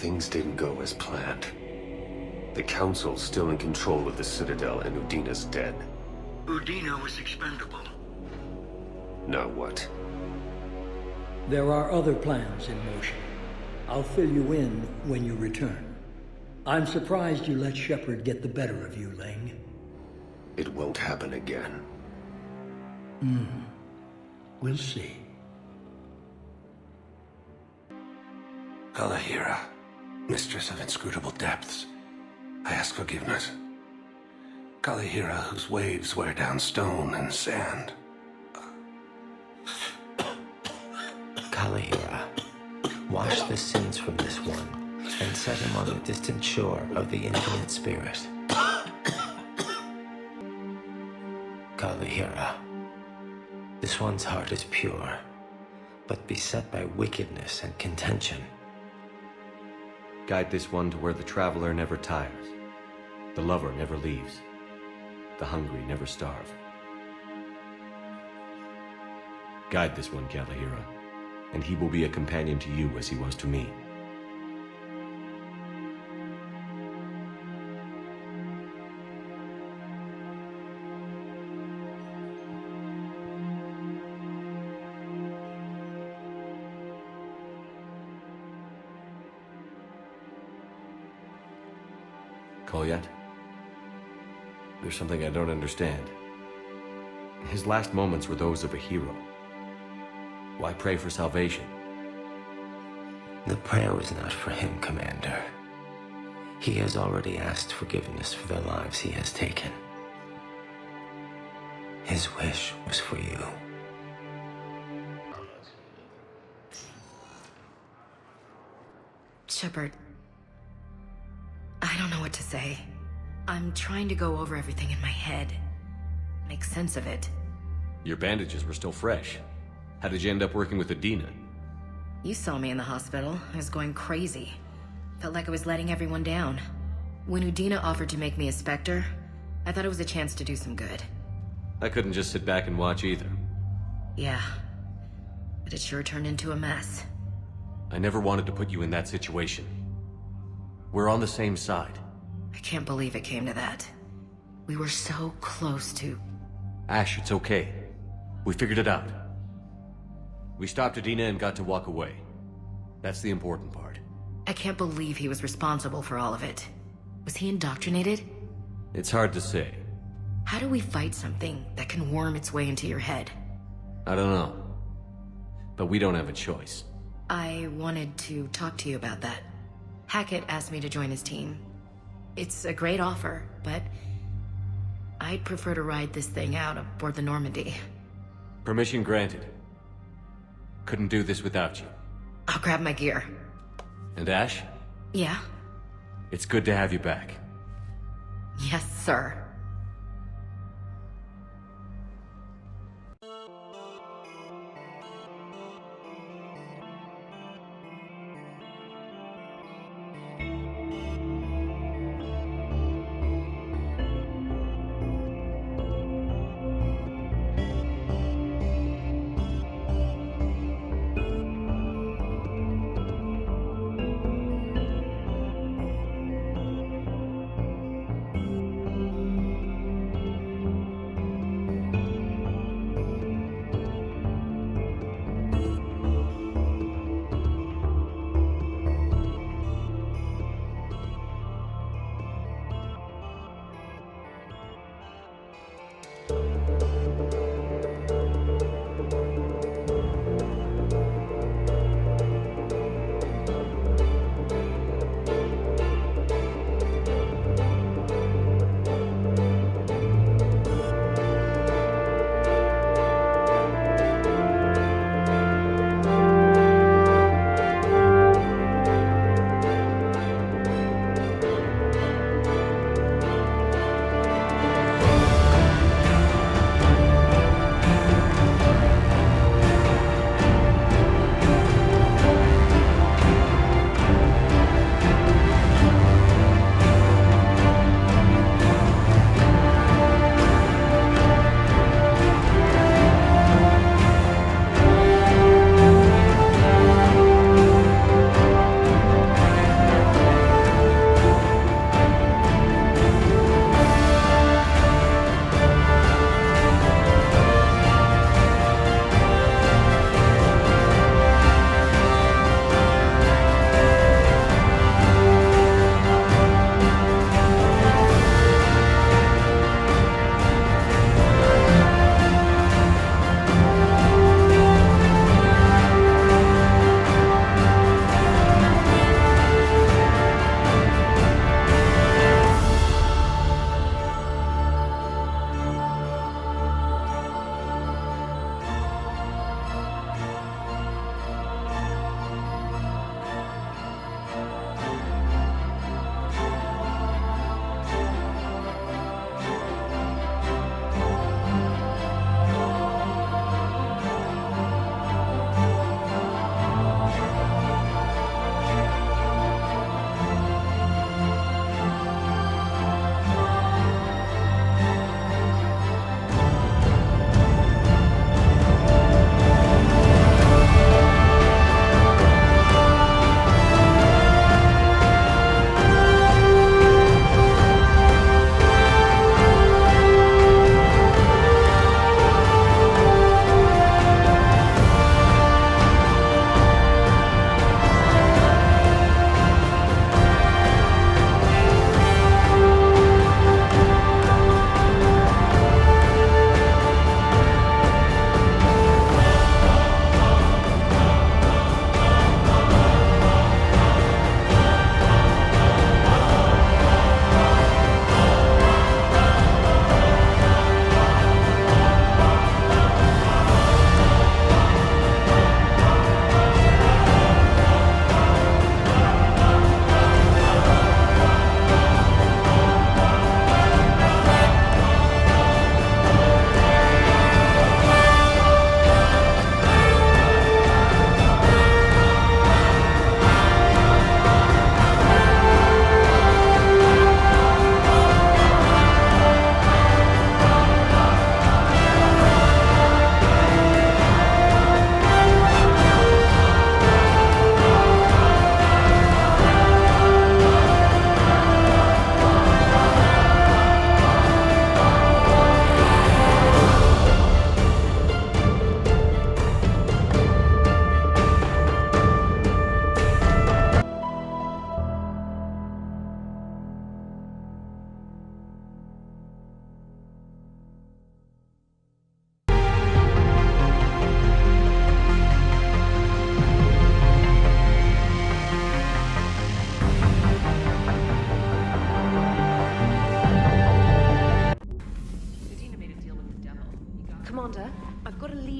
Things didn't go as planned. The Council's still in control of the Citadel and Udina's dead. Udina was expendable. Now what? There are other plans in motion. I'll fill you in when you return. I'm surprised you let Shepard get the better of you, Ling. It won't happen again. We'll see. Kalahira, mistress of inscrutable depths, I ask forgiveness. Kalahira, whose waves wear down stone and sand. Kalahira, wash the sins from this one, and set him on the distant shore of the infinite spirit. Kalahira, this one's heart is pure, but beset by wickedness and contention. Guide this one to where the traveler never tires, the lover never leaves, the hungry never starve. Guide this one, Kalahira, and he will be a companion to you as he was to me. Call yet? There's something I don't understand. His last moments were those of a hero. Why pray for salvation? The prayer was not for him, Commander. He has already asked forgiveness for the lives he has taken. His wish was for you. Shepard, I don't know what to say. I'm trying to go over everything in my head. Make sense of it. Your bandages were still fresh. How did you end up working with Udina? You saw me in the hospital. I was going crazy. Felt like I was letting everyone down. When Udina offered to make me a Spectre, I thought it was a chance to do some good. I couldn't just sit back and watch either. Yeah. But it sure turned into a mess. I never wanted to put you in that situation. We're on the same side. I can't believe it came to that. We were so close to... Ash, it's okay. We figured it out. We stopped Udina and got to walk away. That's the important part. I can't believe he was responsible for all of it. Was he indoctrinated? It's hard to say. How do we fight something that can worm its way into your head? I don't know. But we don't have a choice. I wanted to talk to you about that. Hackett asked me to join his team. It's a great offer, but I'd prefer to ride this thing out aboard the Normandy. Permission granted. Couldn't do this without you. I'll grab my gear. And Ash? Yeah? It's good to have you back. Yes, sir.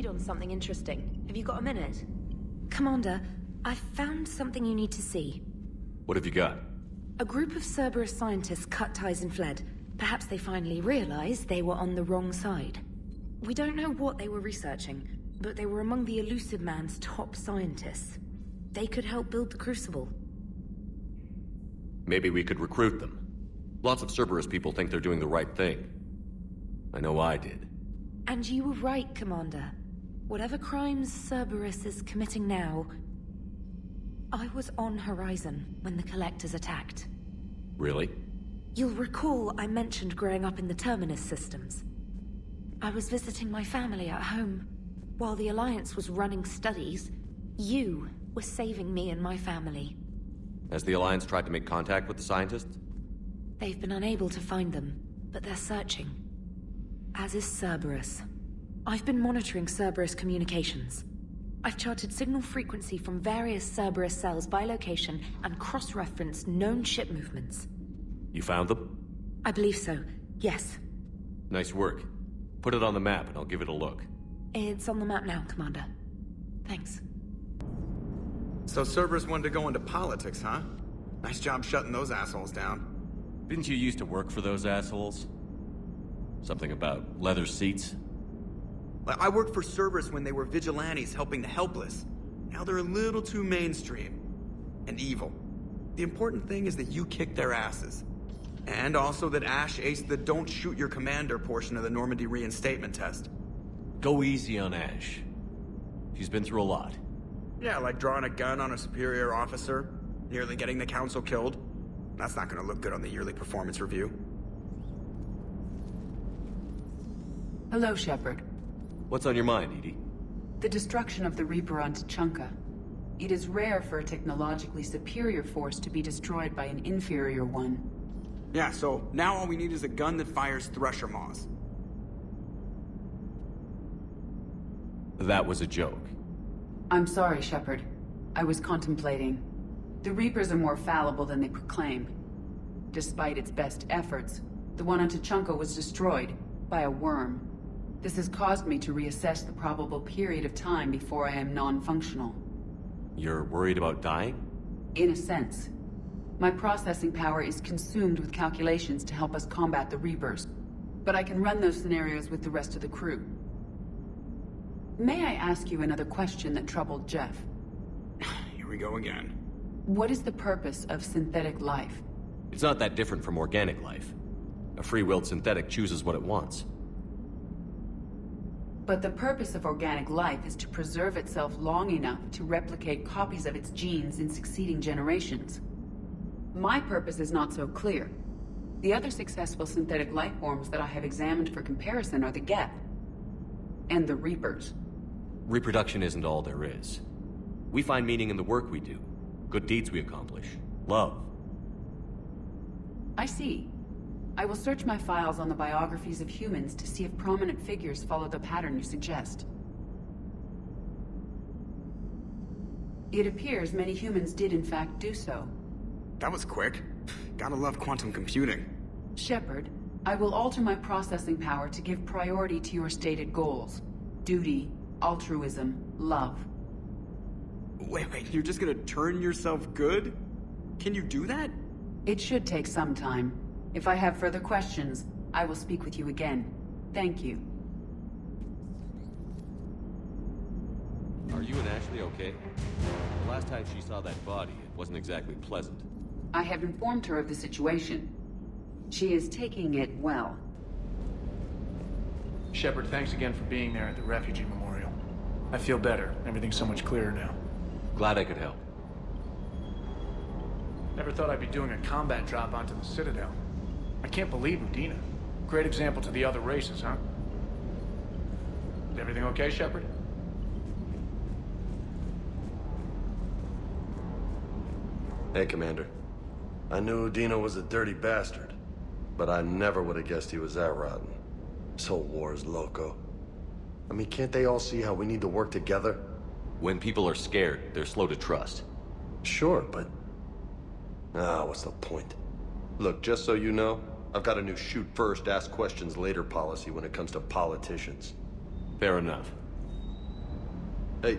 lead on something interesting. Have you got a minute? Commander, I've found something you need to see. What have you got? A group of Cerberus scientists cut ties and fled. Perhaps they finally realized they were on the wrong side. We don't know what they were researching, but they were among the Elusive Man's top scientists. They could help build the Crucible. Maybe we could recruit them. Lots of Cerberus people think they're doing the right thing. I know I did. And you were right, Commander. Whatever crimes Cerberus is committing now, I was on Horizon when the Collectors attacked. Really? You'll recall I mentioned growing up in the Terminus systems. I was visiting my family at home. While the Alliance was running studies, you were saving me and my family. Has the Alliance tried to make contact with the scientists? They've been unable to find them, but they're searching. As is Cerberus. I've been monitoring Cerberus communications. I've charted signal frequency from various Cerberus cells by location and cross-referenced known ship movements. You found them? I believe so, yes. Nice work. Put it on the map and I'll give it a look. It's on the map now, Commander. Thanks. So Cerberus wanted to go into politics, huh? Nice job shutting those assholes down. Didn't you used to work for those assholes? Something about leather seats? I worked for Cerberus when they were vigilantes helping the helpless. Now they're a little too mainstream. And evil. The important thing is that you kicked their asses. And also that Ash aced the don't shoot your commander portion of the Normandy reinstatement test. Go easy on Ash. She's been through a lot. Yeah, like drawing a gun on a superior officer, nearly getting the council killed. That's not gonna look good on the yearly performance review. Hello, Shepard. What's on your mind, Edie? The destruction of the Reaper on Tuchanka. It is rare for a technologically superior force to be destroyed by an inferior one. Yeah, so now all we need is a gun that fires Thresher Maws. That was a joke. I'm sorry, Shepard. I was contemplating. The Reapers are more fallible than they proclaim. Despite its best efforts, the one on Tuchanka was destroyed by a worm. This has caused me to reassess the probable period of time before I am non-functional. You're worried about dying? In a sense. My processing power is consumed with calculations to help us combat the Reapers. But I can run those scenarios with the rest of the crew. May I ask you another question that troubled Jeff? Here we go again. What is the purpose of synthetic life? It's not that different from organic life. A free-willed synthetic chooses what it wants. But the purpose of organic life is to preserve itself long enough to replicate copies of its genes in succeeding generations. My purpose is not so clear. The other successful synthetic life forms that I have examined for comparison are the Geth and the Reapers. Reproduction isn't all there is. We find meaning in the work we do, good deeds we accomplish, love. I see. I will search my files on the biographies of humans to see if prominent figures follow the pattern you suggest. It appears many humans did in fact do so. That was quick. Gotta love quantum computing. Shepard, I will alter my processing power to give priority to your stated goals. Duty, altruism, love. Wait, you're just gonna turn yourself good? Can you do that? It should take some time. If I have further questions, I will speak with you again. Thank you. Are you and Ashley okay? The last time she saw that body, it wasn't exactly pleasant. I have informed her of the situation. She is taking it well. Shepard, thanks again for being there at the refugee memorial. I feel better. Everything's so much clearer now. Glad I could help. Never thought I'd be doing a combat drop onto the Citadel. I can't believe Udina. Great example to the other races, huh? Is everything okay, Shepard? Hey, Commander. I knew Udina was a dirty bastard, but I never would have guessed he was that rotten. This whole war is loco. I mean, can't they all see how we need to work together? When people are scared, they're slow to trust. Sure, but... what's the point? Look, just so you know, I've got a new shoot first, ask questions later policy when it comes to politicians. Fair enough. Hey.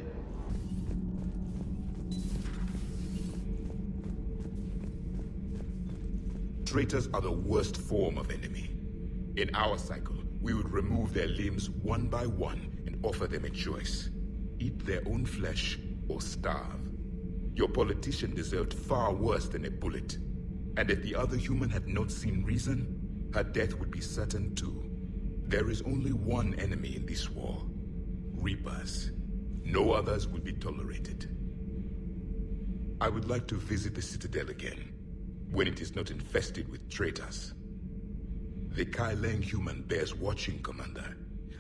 Traitors are the worst form of enemy. In our cycle, we would remove their limbs one by one and offer them a choice. Eat their own flesh or starve. Your politician deserved far worse than a bullet. And if the other human had not seen reason, her death would be certain too. There is only one enemy in this war. Reapers. No others will be tolerated. I would like to visit the Citadel again, when it is not infested with traitors. The Kai Lang human bears watching, Commander.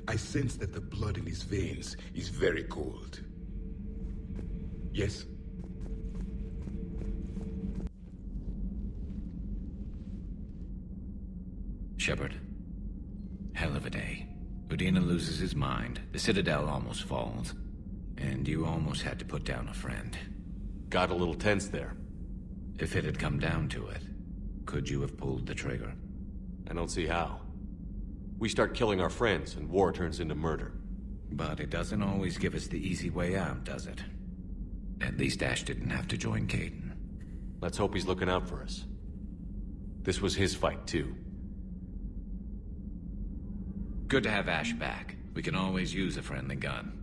I sense that the blood in his veins is very cold. Yes? Shepard. Hell of a day. Udina loses his mind, the Citadel almost falls, and you almost had to put down a friend. Got a little tense there. If it had come down to it, could you have pulled the trigger? I don't see how. We start killing our friends, and war turns into murder. But it doesn't always give us the easy way out, does it? At least Ash didn't have to join Caden. Let's hope he's looking out for us. This was his fight, too. Good to have Ash back. We can always use a friendly gun.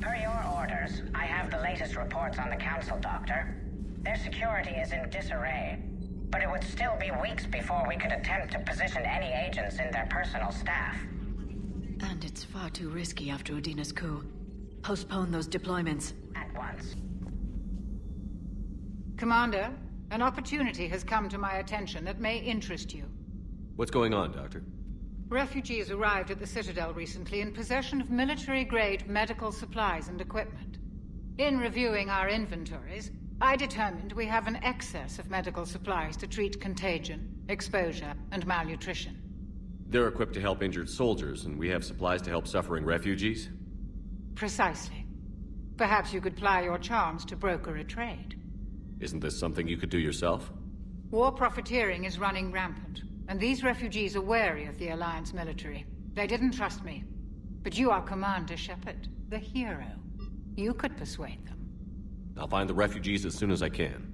Per your orders, I have the latest reports on the Council, Doctor. Their security is in disarray, but it would still be weeks before we could attempt to position any agents in their personal staff. And it's far too risky after Udina's coup. Postpone those deployments. At once. Commander, an opportunity has come to my attention that may interest you. What's going on, Doctor? Refugees arrived at the Citadel recently in possession of military-grade medical supplies and equipment. In reviewing our inventories, I determined we have an excess of medical supplies to treat contagion, exposure, and malnutrition. They're equipped to help injured soldiers, and we have supplies to help suffering refugees? Precisely. Perhaps you could ply your charms to broker a trade. Isn't this something you could do yourself? War profiteering is running rampant, and these refugees are wary of the Alliance military. They didn't trust me. But you are Commander Shepard, the hero. You could persuade them. I'll find the refugees as soon as I can.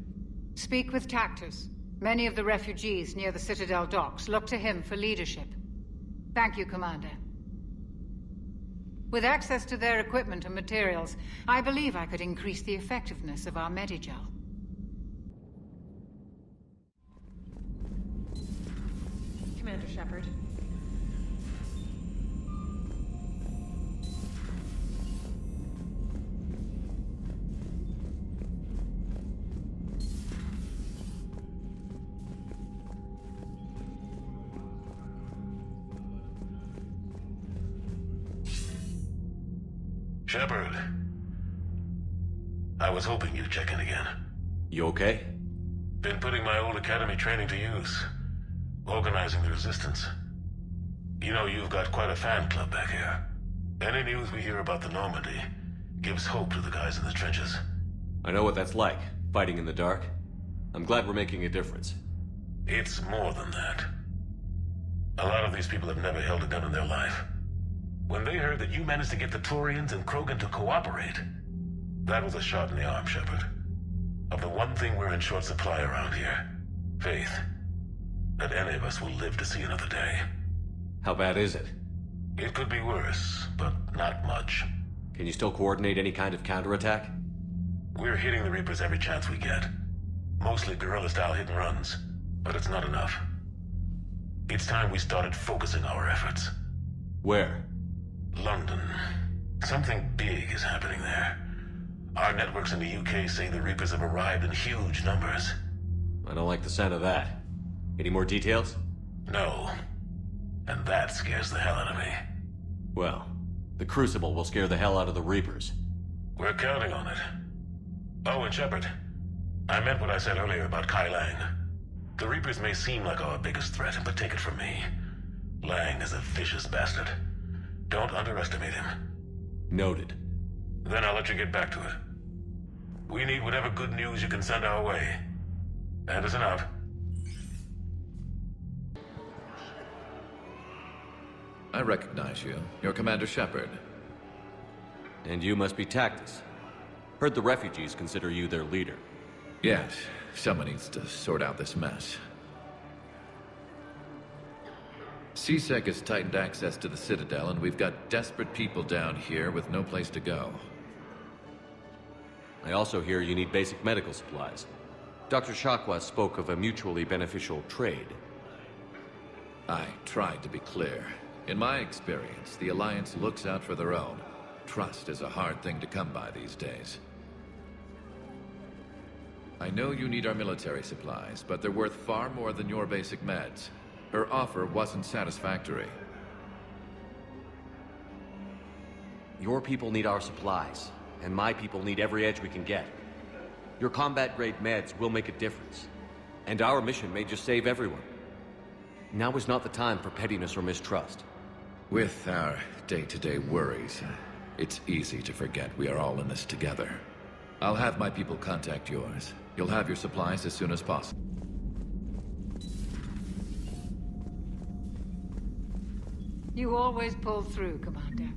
Speak with Tactus. Many of the refugees near the Citadel docks look to him for leadership. Thank you, Commander. With access to their equipment and materials, I believe I could increase the effectiveness of our Medigel. Commander Shepard. Shepard. I was hoping you'd check in again. You okay? Been putting my old academy training to use. Organizing the resistance. You know, you've got quite a fan club back here. Any news we hear about the Normandy gives hope to the guys in the trenches. I know what that's like, fighting in the dark. I'm glad we're making a difference. It's more than that. A lot of these people have never held a gun in their life. When they heard that you managed to get the Turians and Krogan to cooperate, that was a shot in the arm, Shepard. Of the one thing we're in short supply around here, faith. That any of us will live to see another day. How bad is it? It could be worse, but not much. Can you still coordinate any kind of counterattack? We're hitting the Reapers every chance we get. Mostly guerrilla-style hit-and-runs, but it's not enough. It's time we started focusing our efforts. Where? London. Something big is happening there. Our networks in the UK say the Reapers have arrived in huge numbers. I don't like the sound of that. Any more details? No. And that scares the hell out of me. Well, the Crucible will scare the hell out of the Reapers. We're counting on it. Oh, and Shepard, I meant what I said earlier about Kai Lang. The Reapers may seem like our biggest threat, but take it from me. Lang is a vicious bastard. Don't underestimate him. Noted. Then I'll let you get back to it. We need whatever good news you can send our way. Anderson out. I recognize you. You're Commander Shepard. And you must be Tactus. Heard the refugees consider you their leader. Yes, someone needs to sort out this mess. CSEC has tightened access to the Citadel, and we've got desperate people down here with no place to go. I also hear you need basic medical supplies. Dr. Shakwa spoke of a mutually beneficial trade. I tried to be clear. In my experience, the Alliance looks out for their own. Trust is a hard thing to come by these days. I know you need our military supplies, but they're worth far more than your basic meds. Her offer wasn't satisfactory. Your people need our supplies, and my people need every edge we can get. Your combat-grade meds will make a difference, and our mission may just save everyone. Now is not the time for pettiness or mistrust. With our day-to-day worries, it's easy to forget we are all in this together. I'll have my people contact yours. You'll have your supplies as soon as possible. You always pull through, Commander.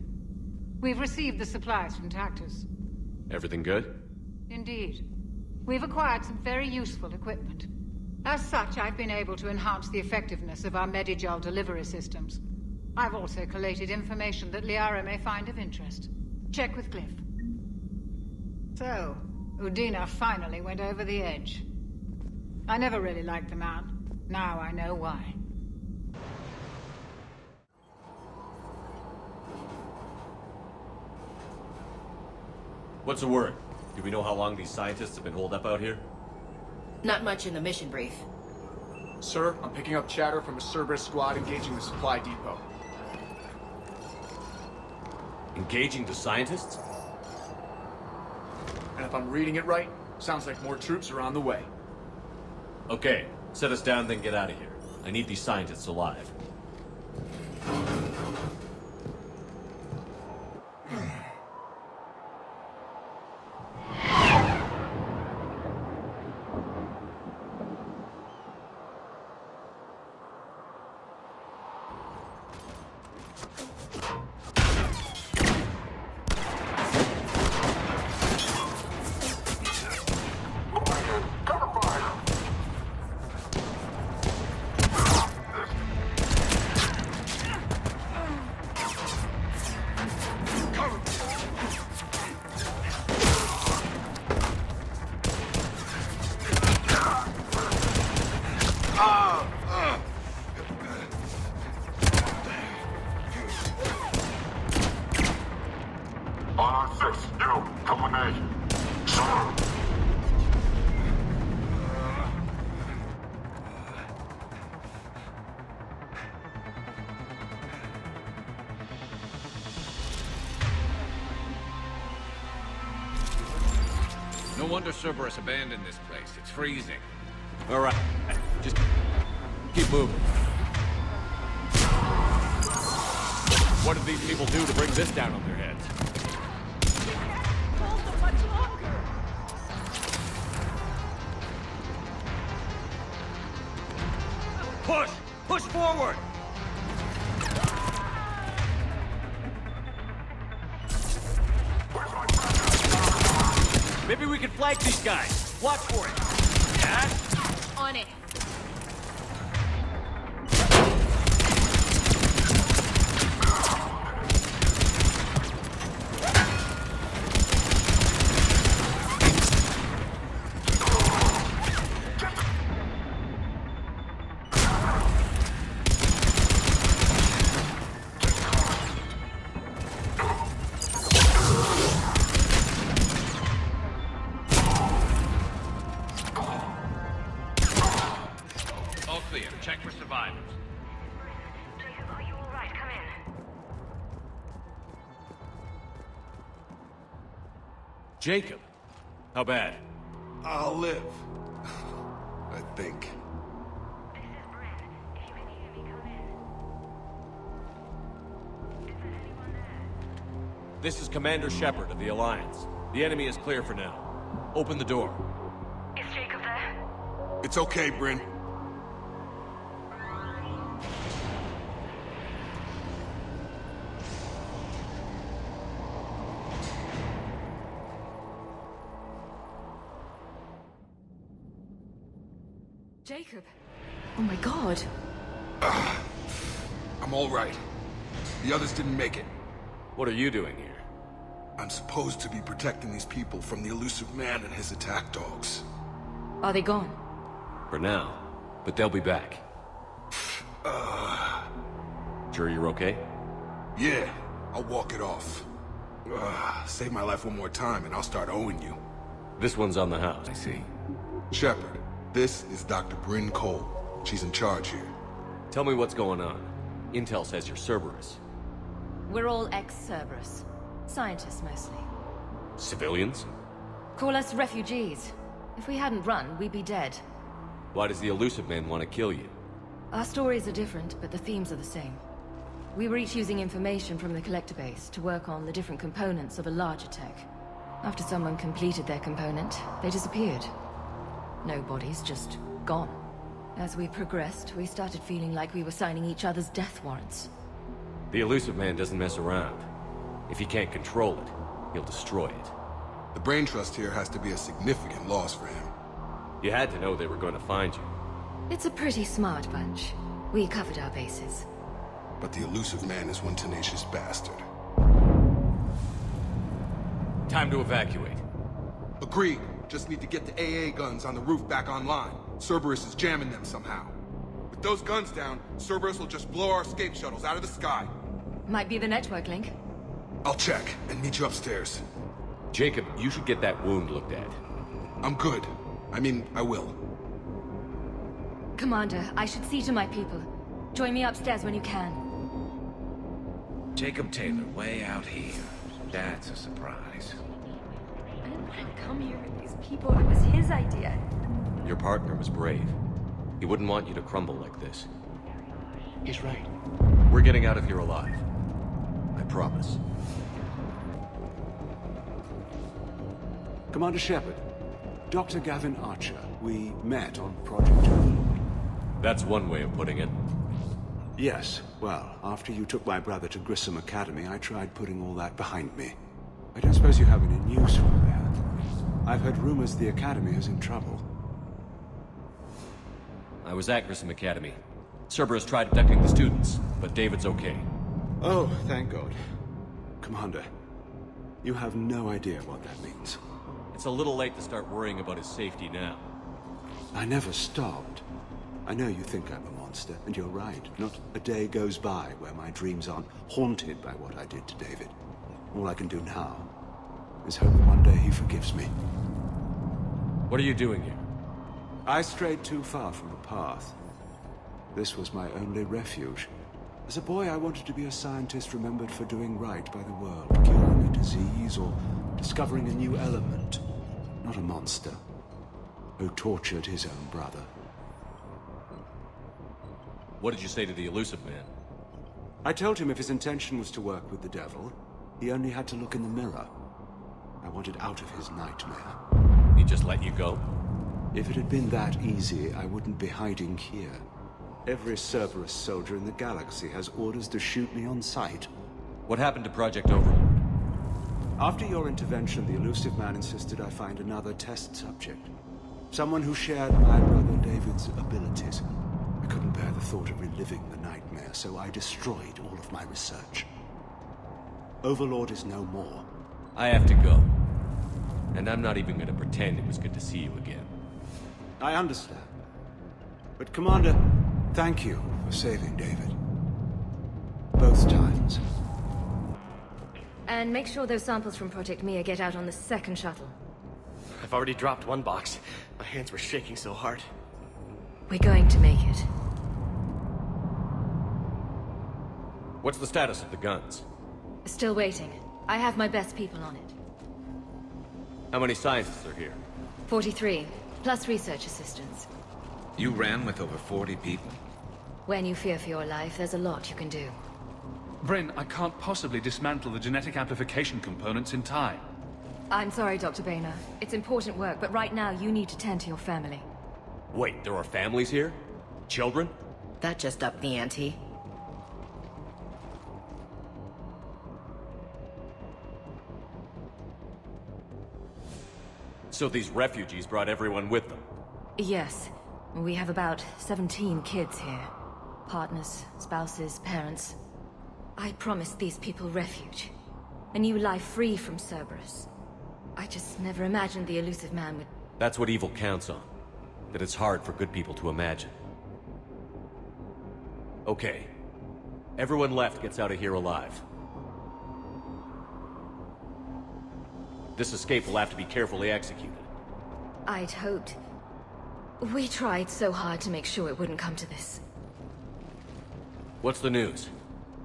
We've received the supplies from Tactus. Everything good? Indeed. We've acquired some very useful equipment. As such, I've been able to enhance the effectiveness of our Medigel delivery systems. I've also collated information that Liara may find of interest. Check with Cliff. So, Udina finally went over the edge. I never really liked the man. Now I know why. What's the word? Do we know how long these scientists have been holed up out here? Not much in the mission brief. Sir, I'm picking up chatter from a Cerberus squad engaging the supply depot. Engaging the scientists? And if I'm reading it right, sounds like more troops are on the way. Okay, set us down, then get out of here. I need these scientists alive. No wonder Cerberus abandoned this place. It's freezing. All right, just keep moving. What did these people do to bring this down on their heads? Hold them much longer. Push! Push forward! Maybe we can flank these guys. Watch for it. Yeah? On it. Check for survivors. Jacob, are you all right? Come in. Jacob? How bad? I'll live. I think. This is Bryn. If you can hear me, come in. Is there anyone there? This is Commander Shepard of the Alliance. The enemy is clear for now. Open the door. Is Jacob there? It's okay, Bryn. Jacob. Oh my god. I'm all right. The others didn't make it. What are you doing here? I'm supposed to be protecting these people from the elusive man and his attack dogs. Are they gone? For now. But they'll be back. Sure you're okay? Yeah, I'll walk it off. Save my life one more time and I'll start owing you. This one's on the house. I see. Shepard, this is Dr. Bryn Cole. She's in charge here. Tell me what's going on. Intel says you're Cerberus. We're all ex-Cerberus. Scientists, mostly. Civilians? Call us refugees. If we hadn't run, we'd be dead. Why does the elusive man want to kill you? Our stories are different, but the themes are the same. We were each using information from the collector base to work on the different components of a larger tech. After someone completed their component, they disappeared. No bodies, just gone. As we progressed, we started feeling like we were signing each other's death warrants. The elusive man doesn't mess around. If he can't control it, he'll destroy it. The brain trust here has to be a significant loss for him. You had to know they were going to find you. It's a pretty smart bunch. We covered our bases. But the elusive man is one tenacious bastard. Time to evacuate. Agreed. Just need to get the AA guns on the roof back online. Cerberus is jamming them somehow. With those guns down, Cerberus will just blow our escape shuttles out of the sky. Might be the network link. I'll check and meet you upstairs. Jacob, you should get that wound looked at. I'm good. I mean, I will. Commander, I should see to my people. Join me upstairs when you can. Jacob Taylor, way out here. That's a surprise. I didn't want to come here with these people. It was his idea. Your partner was brave. He wouldn't want you to crumble like this. He's right. We're getting out of here alive. I promise. Commander Shepard, Dr. Gavin Archer. We met on Project Overlord. That's one way of putting it. Yes, well, after you took my brother to Grissom Academy, I tried putting all that behind me. I don't suppose you have any news from there. I've heard rumors the Academy is in trouble. I was at Grissom Academy. Cerberus tried abducting the students, but David's okay. Oh, thank God. Commander, you have no idea what that means. It's a little late to start worrying about his safety now. I never stopped. I know you think I'm a monster, and you're right. Not a day goes by where my dreams aren't haunted by what I did to David. All I can do now is hope one day he forgives me. What are you doing here? I strayed too far from the path. This was my only refuge. As a boy, I wanted to be a scientist remembered for doing right by the world, curing a disease or discovering a new element. Not a monster who tortured his own brother. What did you say to the elusive man? I told him if his intention was to work with the devil, he only had to look in the mirror. I wanted out of his nightmare. He just let you go? If it had been that easy, I wouldn't be hiding here. Every Cerberus soldier in the galaxy has orders to shoot me on sight. What happened to Project Overlord? After your intervention, the elusive man insisted I find another test subject. Someone who shared my brother David's abilities. I couldn't bear the thought of reliving the nightmare, so I destroyed all of my research. Overlord is no more. I have to go. And I'm not even going to pretend it was good to see you again. I understand. But Commander, thank you for saving David. Both times. And make sure those samples from Project Mia get out on the second shuttle. I've already dropped one box. My hands were shaking so hard. We're going to make it. What's the status of the guns? Still waiting. I have my best people on it. How many scientists are here? 43, plus research assistants. You ran with over 40 people? When you fear for your life, there's a lot you can do. Bryn, I can't possibly dismantle the genetic amplification components in time. I'm sorry, Dr. Boehner. It's important work, but right now you need to tend to your family. Wait, there are families here? Children? That just upped the ante. So these refugees brought everyone with them? Yes. We have about 17 kids here. Partners, spouses, parents. I promised these people refuge. A new life free from Cerberus. I just never imagined the elusive man would... That's what evil counts on. That it's hard for good people to imagine. Okay. Everyone left gets out of here alive. This escape will have to be carefully executed. I'd hoped. We tried so hard to make sure it wouldn't come to this. What's the news?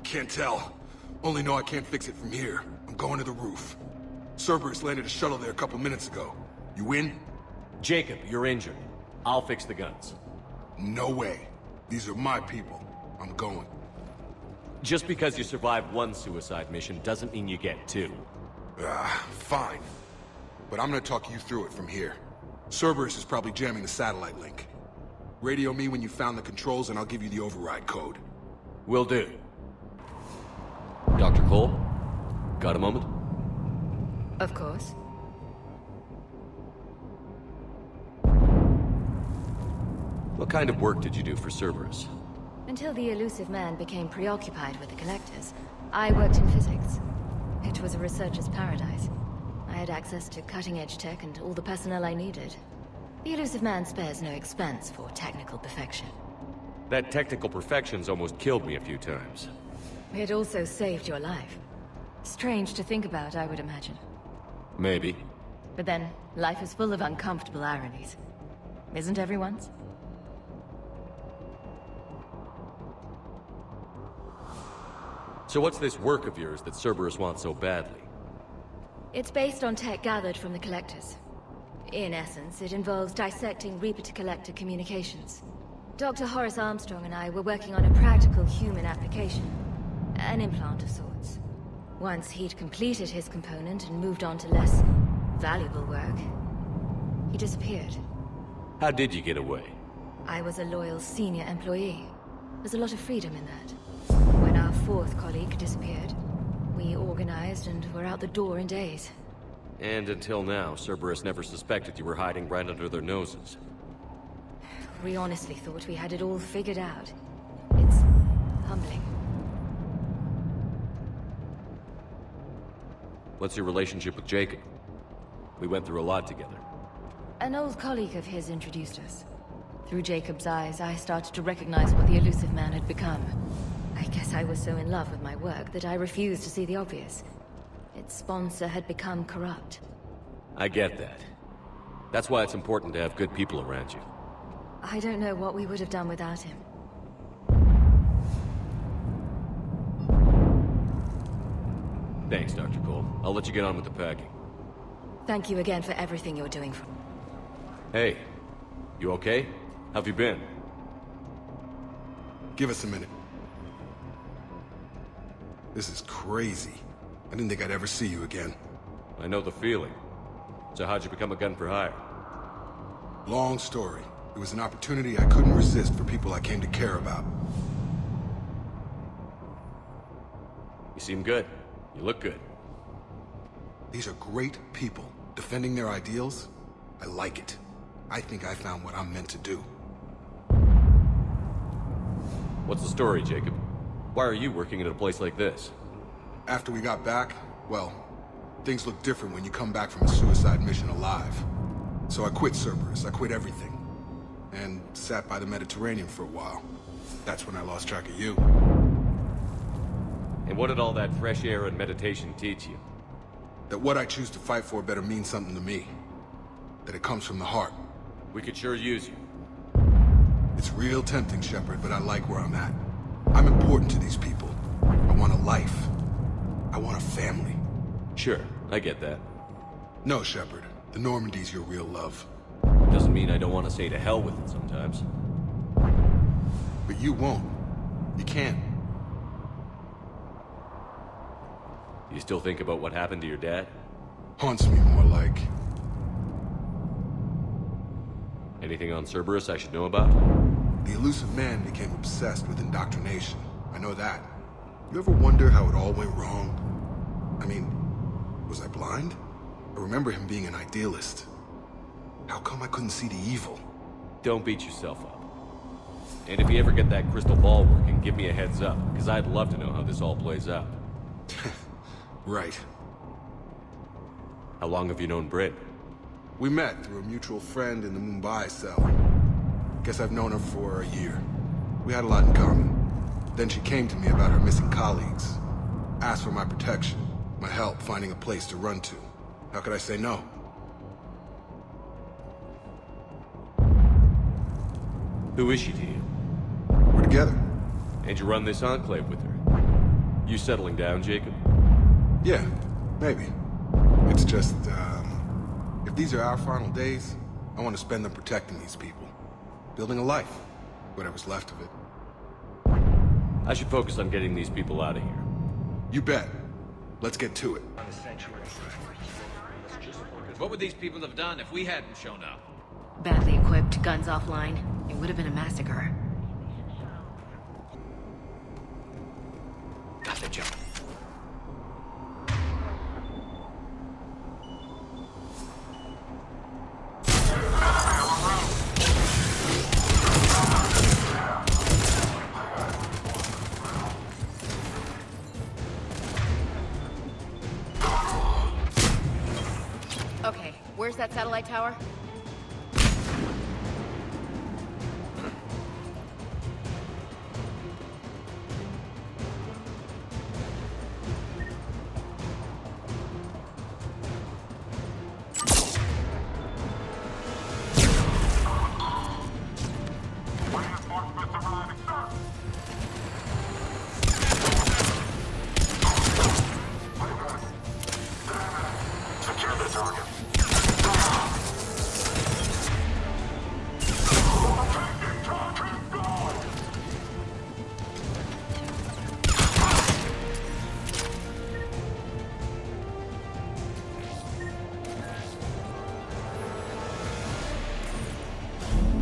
Can't tell. Only know I can't fix it from here. I'm going to the roof. Cerberus landed a shuttle there a couple minutes ago. You in? Jacob, you're injured. I'll fix the guns. No way. These are my people. I'm going. Just because you survived one suicide mission doesn't mean you get two. Fine. But I'm gonna talk you through it from here. Cerberus is probably jamming the satellite link. Radio me when you found the controls and I'll give you the override code. Will do. Dr. Cole? Got a moment? Of course. What kind of work did you do for Cerberus? Until the elusive man became preoccupied with the collectors, I worked in physics. It was a researcher's paradise. I had access to cutting-edge tech and all the personnel I needed. The elusive man spares no expense for technical perfection. That technical perfection's almost killed me a few times. It also saved your life. Strange to think about, I would imagine. Maybe. But then, life is full of uncomfortable ironies. Isn't everyone's? So what's this work of yours that Cerberus wants so badly? It's based on tech gathered from the Collectors. In essence, it involves dissecting Reaper-to-Collector communications. Dr. Horace Armstrong and I were working on a practical human application. An implant of sorts. Once he'd completed his component and moved on to less valuable work, he disappeared. How did you get away? I was a loyal senior employee. There's a lot of freedom in that. When our fourth colleague disappeared, we organized and were out the door in days. And until now, Cerberus never suspected you were hiding right under their noses. We honestly thought we had it all figured out. It's humbling. What's your relationship with Jacob? We went through a lot together. An old colleague of his introduced us. Through Jacob's eyes, I started to recognize what the elusive man had become. I guess I was so in love with my work that I refused to see the obvious. Its sponsor had become corrupt. I get that. That's why it's important to have good people around you. I don't know what we would have done without him. Thanks, Dr. Cole. I'll let you get on with the packing. Thank you again for everything you're doing for me. Hey, you okay? How have you been? Give us a minute. This is crazy. I didn't think I'd ever see you again. I know the feeling. So how'd you become a gun for hire? Long story. It was an opportunity I couldn't resist for people I came to care about. You seem good. You look good. These are great people, defending their ideals. I like it. I think I found what I'm meant to do. What's the story, Jacob? Why are you working at a place like this? After we got back, well, things look different when you come back from a suicide mission alive. So I quit Cerberus, I quit everything. And sat by the Mediterranean for a while. That's when I lost track of you. And what did all that fresh air and meditation teach you? That what I choose to fight for better mean something to me. That it comes from the heart. We could sure use you. It's real tempting, Shepard, but I like where I'm at. I'm important to these people. I want a life. I want a family. Sure, I get that. No, Shepard. The Normandy's your real love. Doesn't mean I don't want to say to hell with it sometimes. But you won't. You can't. You still think about what happened to your dad? Haunts me more like. Anything on Cerberus I should know about? The elusive man became obsessed with indoctrination. I know that. You ever wonder how it all went wrong? I mean, was I blind? I remember him being an idealist. How come I couldn't see the evil? Don't beat yourself up. And if you ever get that crystal ball working, give me a heads up, because I'd love to know how this all plays out. Right. How long have you known Britt? We met through a mutual friend in the Mumbai cell. Guess I've known her for a year. We had a lot in common. Then she came to me about her missing colleagues. Asked for my protection, my help finding a place to run to. How could I say no? Who is she to you? We're together. And you run this enclave with her? You settling down, Jacob? Yeah, maybe. It's just, if these are our final days, I want to spend them protecting these people. Building a life. Whatever's left of it. I should focus on getting these people out of here. You bet. Let's get to it. What would these people have done if we hadn't shown up? Badly equipped, guns offline. It would have been a massacre. Got the jump. Okay, where's that satellite tower?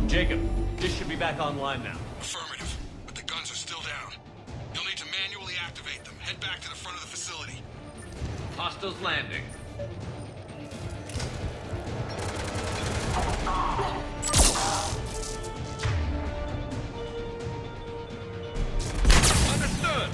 Jacob, this should be back online now. Affirmative, but the guns are still down. You'll need to manually activate them. Head back to the front of the facility. Hostiles landing. Understood.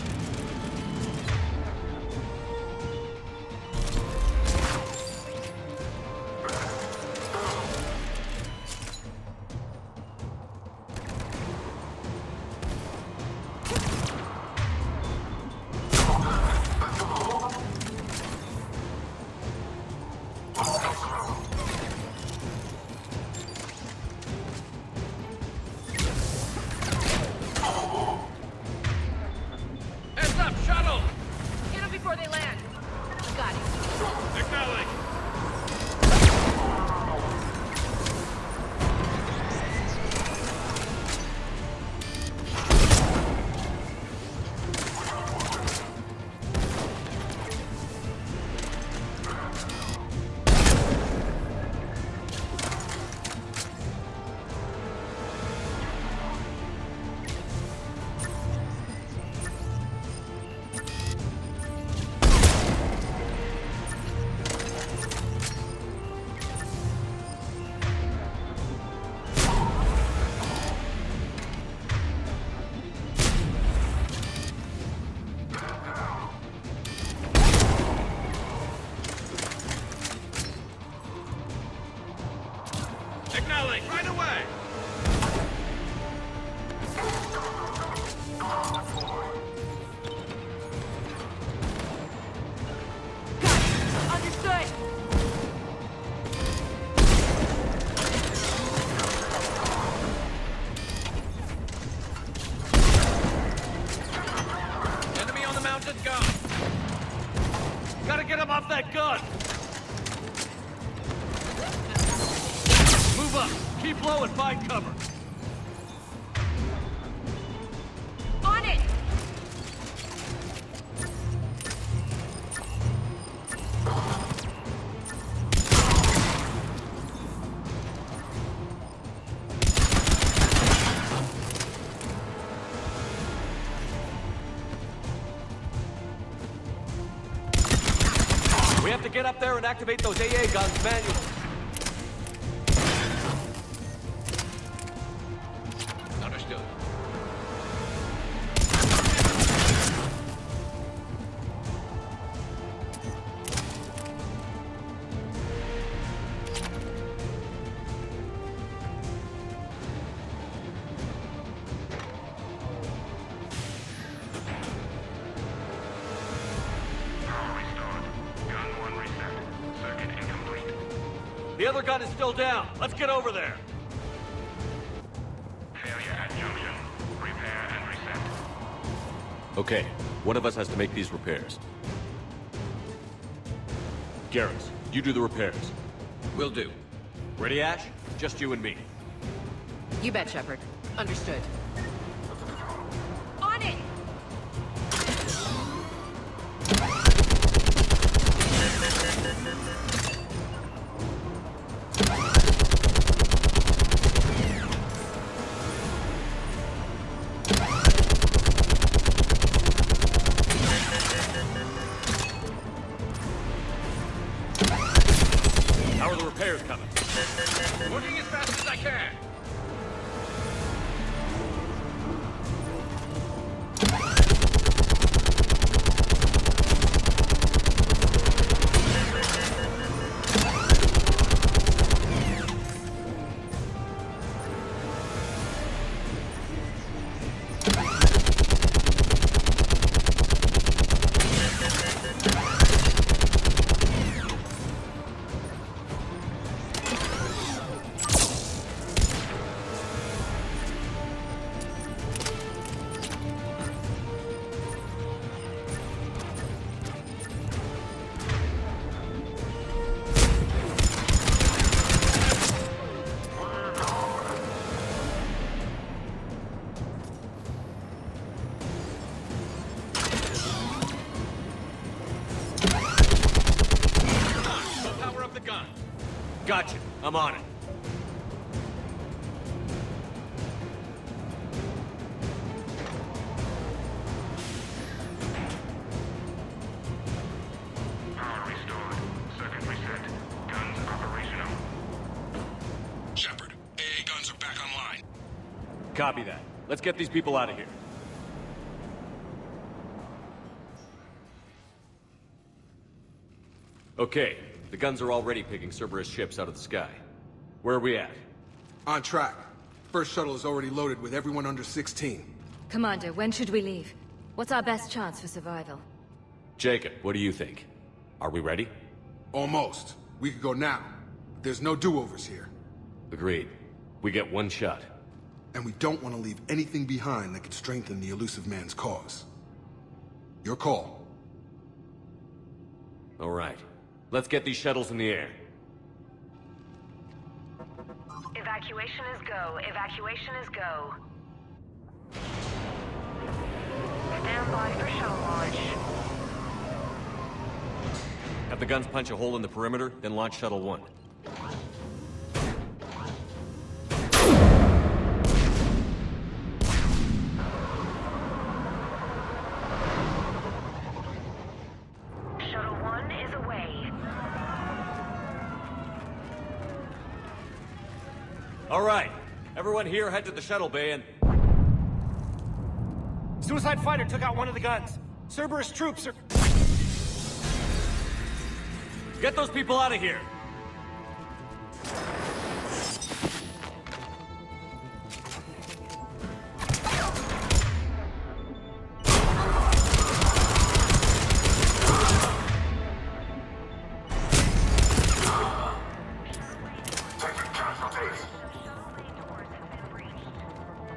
Right away! Understood! Enemy on the mounted gun! Gotta get him off that gun! Move up! Keep low and find cover! On it! We have to get up there and activate those AA guns manually. The other gun is still down. Let's get over there. Failure at junction. Repair and reset. Okay, one of us has to make these repairs. Garrus, you do the repairs. Will do. Ready, Ash? Just you and me. You bet, Shepard. Understood. On it! How are the repairs coming? Working as fast as I can. Gotcha. I'm on it. Power restored. Circuit reset. Guns operational. Shepard, AA guns are back online. Copy that. Let's get these people out of here. Okay, the guns are already picking Cerberus ships out of the sky. Where are we at? On track. First shuttle is already loaded with everyone under 16. Commander, when should we leave? What's our best chance for survival? Jacob, what do you think? Are we ready? Almost. We could go now. There's no do-overs here. Agreed. We get one shot. And we don't want to leave anything behind that could strengthen the elusive man's cause. Your call. All right. Let's get these shuttles in the air. Evacuation is go. Evacuation is go. Stand by for shuttle launch. Have the guns punch a hole in the perimeter, then launch Shuttle 1. Shuttle 1 is away. All right. Everyone here head to the shuttle bay and... Suicide fighter took out one of the guns. Cerberus troops are... Get those people out of here!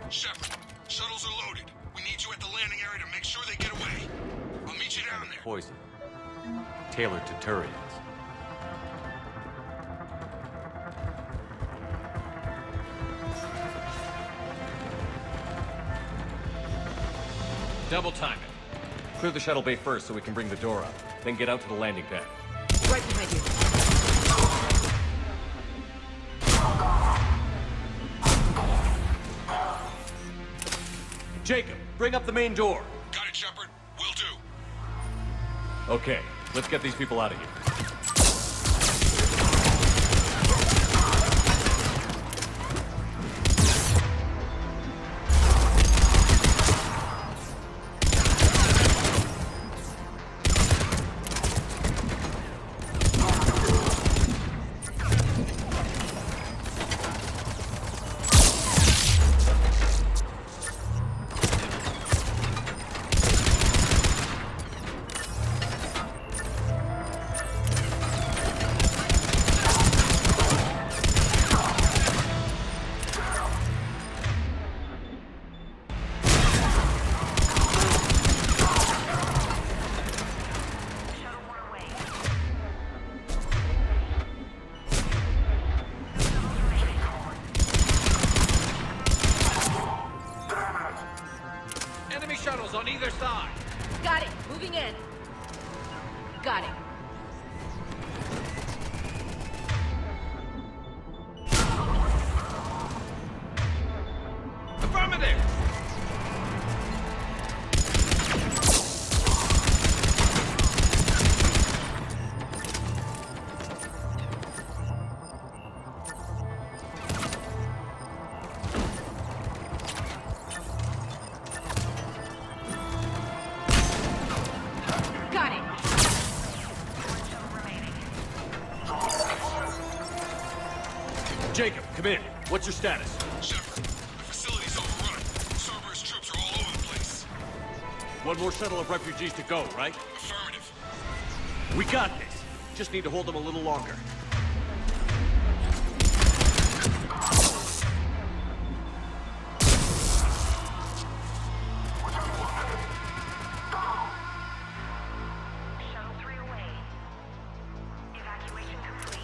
Shepard, shuttles are loaded. We need you at the landing area to make sure they get away. I'll meet you down there. Poison. Tailored to Turians. Double time it. Clear the shuttle bay first so we can bring the door up. Then get out to the landing pad. Right behind you. Jacob, bring up the main door. Got it, Shepard. Will do. Okay, let's get these people out of here. shuttles on either side. Got it. Moving in. Got it. Affirmative! Got it. Jacob, come in. What's your status? Shepard, the facility's overrun. Cerberus troops are all over the place. One more shuttle of refugees to go, right? Affirmative. We got this. Just need to hold them a little longer. Shuttle 3 away. Evacuation complete.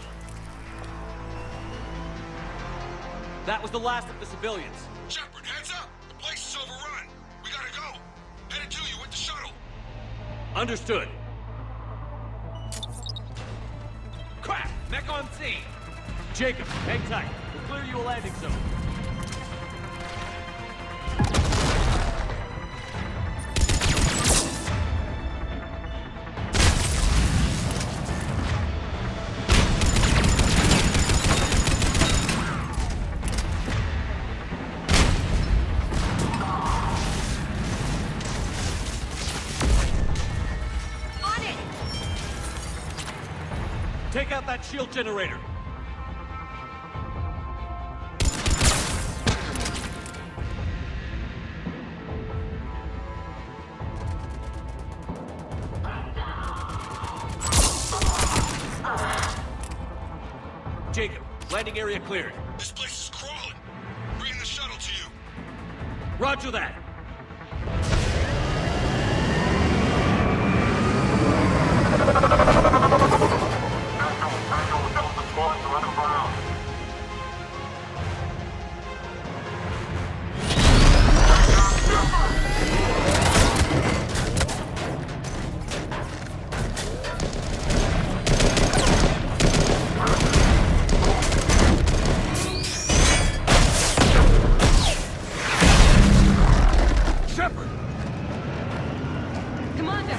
That was the last of the civilians. Shepard, heads up! The place is overrun. We gotta go. Headed to you with the shuttle. Understood. Crap! Mech on scene! Jacob, hang tight. We'll clear you a landing zone. On it. Take out that shield generator. Jacob, landing area cleared. This place is crawling. Bring the shuttle to you. Roger that. Shepard! Commander.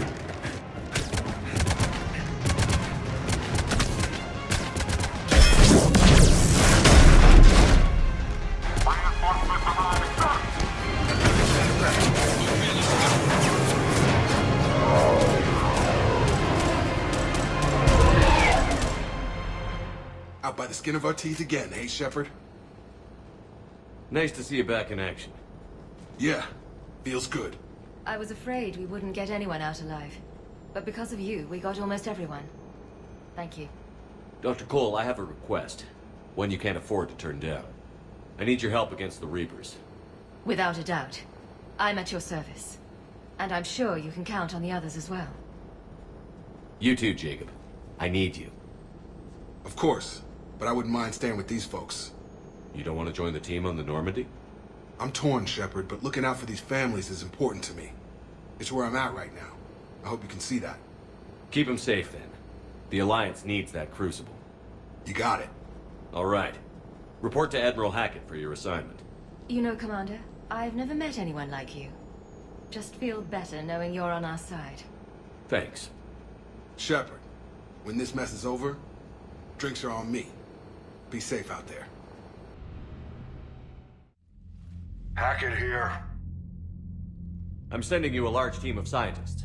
Out by the skin of our teeth again, eh, Shepard? Nice to see you back in action. Yeah, feels good. I was afraid we wouldn't get anyone out alive. But because of you, we got almost everyone. Thank you. Dr. Cole, I have a request. One you can't afford to turn down. I need your help against the Reapers. Without a doubt. I'm at your service. And I'm sure you can count on the others as well. You too, Jacob. I need you. Of course, but I wouldn't mind staying with these folks. You don't want to join the team on the Normandy? I'm torn, Shepard, but looking out for these families is important to me. It's where I'm at right now. I hope you can see that. Keep them safe, then. The Alliance needs that crucible. You got it. All right. Report to Admiral Hackett for your assignment. You know, Commander, I've never met anyone like you. Just feel better knowing you're on our side. Thanks. Shepard, when this mess is over, drinks are on me. Be safe out there. Hackett here. I'm sending you a large team of scientists.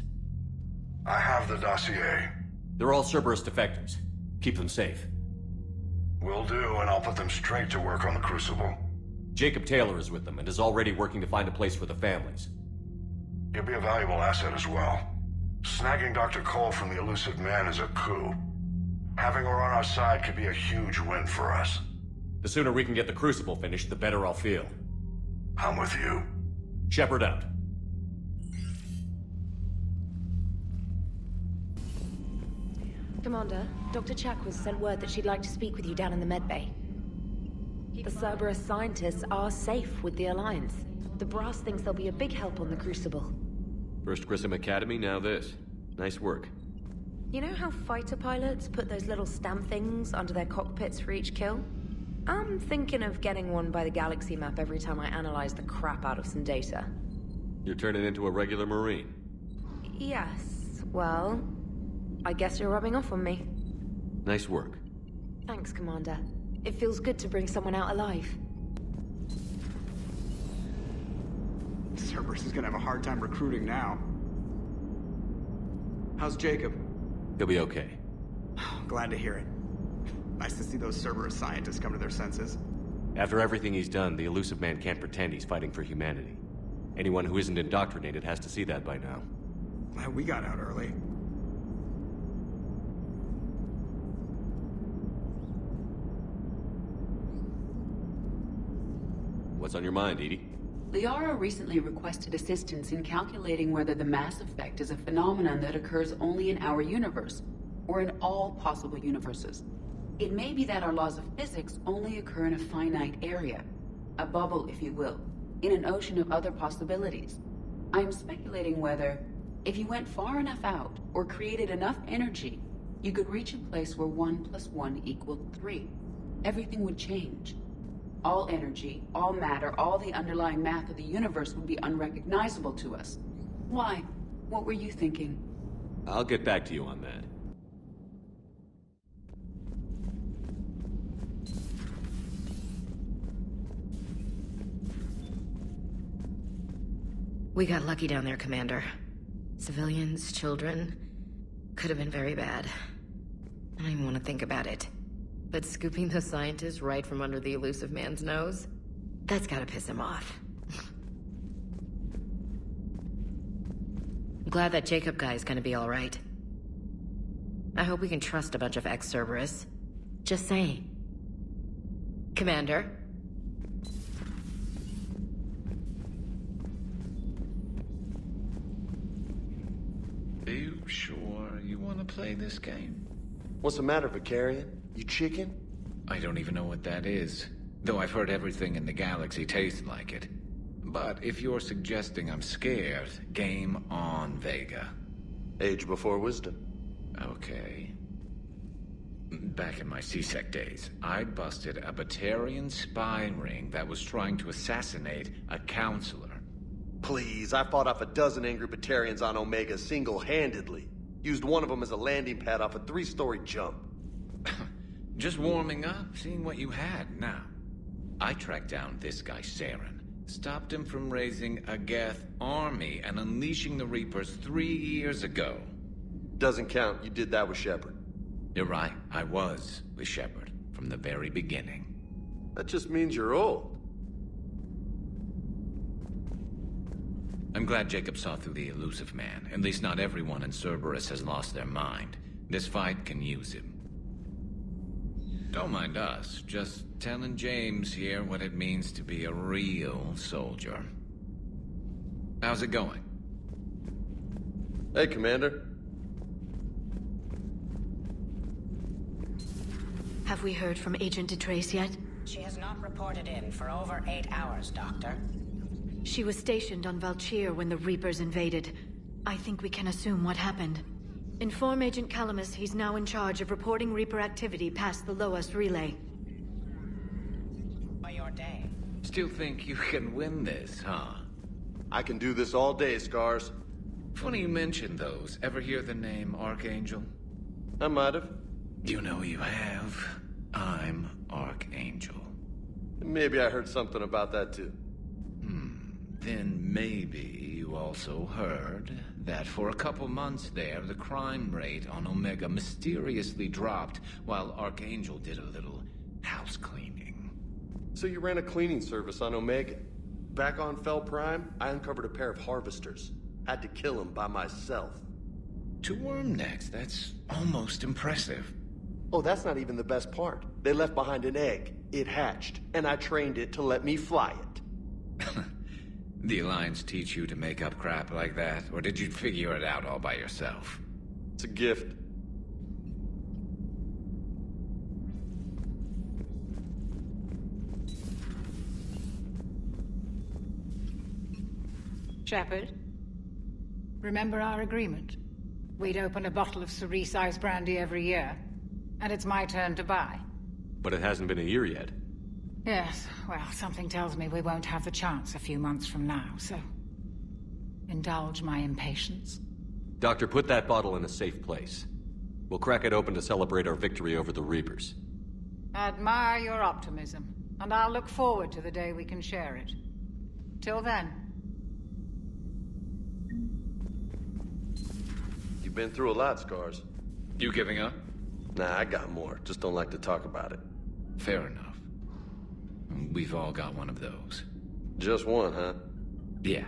I have the dossier. They're all Cerberus defectors. Keep them safe. Will do, and I'll put them straight to work on the Crucible. Jacob Taylor is with them and is already working to find a place for the families. He'll be a valuable asset as well. Snagging Dr. Cole from the elusive man is a coup. Having her on our side could be a huge win for us. The sooner we can get the Crucible finished, the better I'll feel. I'm with you. Shepard out. Commander, Dr. Chakwas sent word that she'd like to speak with you down in the medbay. The Cerberus scientists are safe with the Alliance. The brass thinks they'll be a big help on the Crucible. First Grissom Academy, now this. Nice work. You know how fighter pilots put those little stamp things under their cockpits for each kill? I'm thinking of getting one by the galaxy map every time I analyze the crap out of some data. You're turning into a regular Marine. Yes, well, I guess you're rubbing off on me. Nice work. Thanks, Commander. It feels good to bring someone out alive. Cerberus is gonna have a hard time recruiting now. How's Jacob? He'll be okay. Glad to hear it. Nice to see those Cerberus scientists come to their senses. After everything he's done, the elusive man can't pretend he's fighting for humanity. Anyone who isn't indoctrinated has to see that by now. Glad we got out early. What's on your mind, Edie? Liara recently requested assistance in calculating whether the mass effect is a phenomenon that occurs only in our universe, or in all possible universes. It may be that our laws of physics only occur in a finite area, a bubble, if you will, in an ocean of other possibilities. I am speculating whether, if you went far enough out, or created enough energy, you could reach a place where 1 + 1 = 3. Everything would change. All energy, all matter, all the underlying math of the universe would be unrecognizable to us. Why? What were you thinking? I'll get back to you on that. We got lucky down there, Commander. Civilians, children. Could have been very bad. I don't even want to think about it. But scooping those scientists right from under the elusive man's nose? That's gotta piss him off. I'm glad that Jacob guy is gonna be alright. I hope we can trust a bunch of ex-Cerberus. Just saying. Commander? Are you sure you want to play this game? What's the matter, Vicarian? You chicken? I don't even know what that is. Though I've heard everything in the galaxy tastes like it. But if you're suggesting I'm scared, game on, Vega. Age before wisdom. Okay. Back in my C-Sec days, I busted a Batarian spy ring that was trying to assassinate a counselor. Please, I fought off a dozen angry Batarians on Omega single-handedly. Used one of them as a landing pad off a 3-story jump. Just warming up, seeing what you had now. I tracked down this guy, Saren. Stopped him from raising a Geth army and unleashing the Reapers 3 years ago. Doesn't count. You did that with Shepard. You're right. I was with Shepard from the very beginning. That just means you're old. I'm glad Jacob saw through the elusive man. At least not everyone in Cerberus has lost their mind. This fight can use him. Don't mind us, just telling James here what it means to be a real soldier. How's it going? Hey, Commander. Have we heard from Agent DeTrace yet? She has not reported in for over 8 hours, Doctor. She was stationed on Valchir when the Reapers invaded. I think we can assume what happened. Inform Agent Calamus he's now in charge of reporting Reaper activity past the Loas relay. By your day. Still think you can win this, huh? I can do this all day, Scars. Funny you mention those. Ever hear the name Archangel? I might have. You know you have. I'm Archangel. Maybe I heard something about that too. Then maybe you also heard that for a couple months there, the crime rate on Omega mysteriously dropped while Archangel did a little house cleaning. So you ran a cleaning service on Omega. Back on Fel Prime, I uncovered a pair of harvesters. Had to kill them by myself. 2 worm necks, that's almost impressive. Oh, that's not even the best part. They left behind an egg. It hatched, and I trained it to let me fly it. The Alliance teach you to make up crap like that, or did you figure it out all by yourself? It's a gift. Shepard? Remember our agreement? We'd open a bottle of cerise-sized brandy every year, and it's my turn to buy. But it hasn't been a year yet. Yes, well, something tells me we won't have the chance a few months from now, so... indulge my impatience. Doctor, put that bottle in a safe place. We'll crack it open to celebrate our victory over the Reapers. Admire your optimism, and I'll look forward to the day we can share it. Till then. You've been through a lot, Scars. You giving up? Nah, I got more. Just don't like to talk about it. Fair enough. We've all got one of those. Just one, huh? Yeah.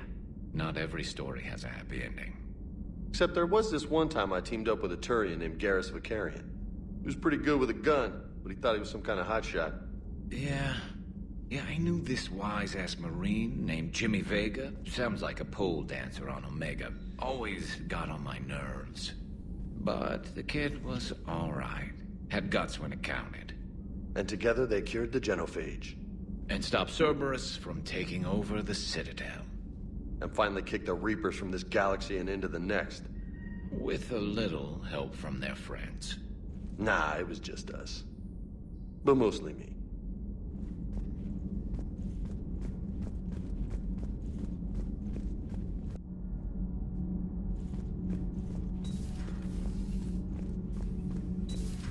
Not every story has a happy ending. Except there was this one time I teamed up with a Turian named Garrus Vicarian. He was pretty good with a gun, but he thought he was some kind of hotshot. Yeah, I knew this wise-ass Marine named Jimmy Vega. Sounds like a pole dancer on Omega. Always got on my nerves. But the kid was all right. Had guts when it counted. And together they cured the genophage. And stopped Cerberus from taking over the Citadel. And finally kicked the Reapers from this galaxy and into the next. With a little help from their friends. Nah, it was just us. But mostly me.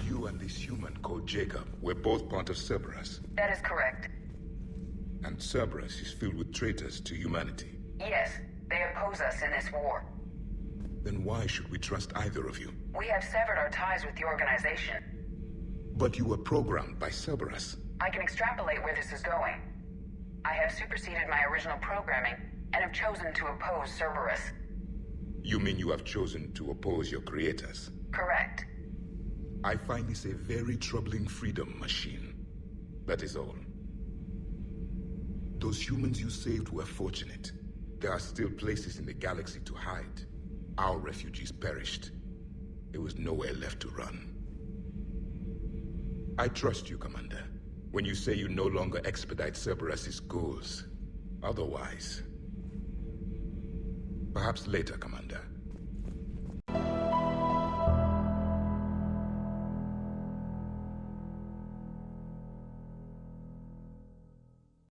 You and this human called Jacob were both part of Cerberus. That is correct. And Cerberus is filled with traitors to humanity. Yes, they oppose us in this war. Then why should we trust either of you? We have severed our ties with the organization. But you were programmed by Cerberus. I can extrapolate where this is going. I have superseded my original programming and have chosen to oppose Cerberus. You mean you have chosen to oppose your creators? Correct. I find this a very troubling freedom machine. That is all. Those humans you saved were fortunate. There are still places in the galaxy to hide. Our refugees perished. There was nowhere left to run. I trust you, Commander, when you say you no longer expedite Cerberus's goals. Otherwise... Perhaps later, Commander.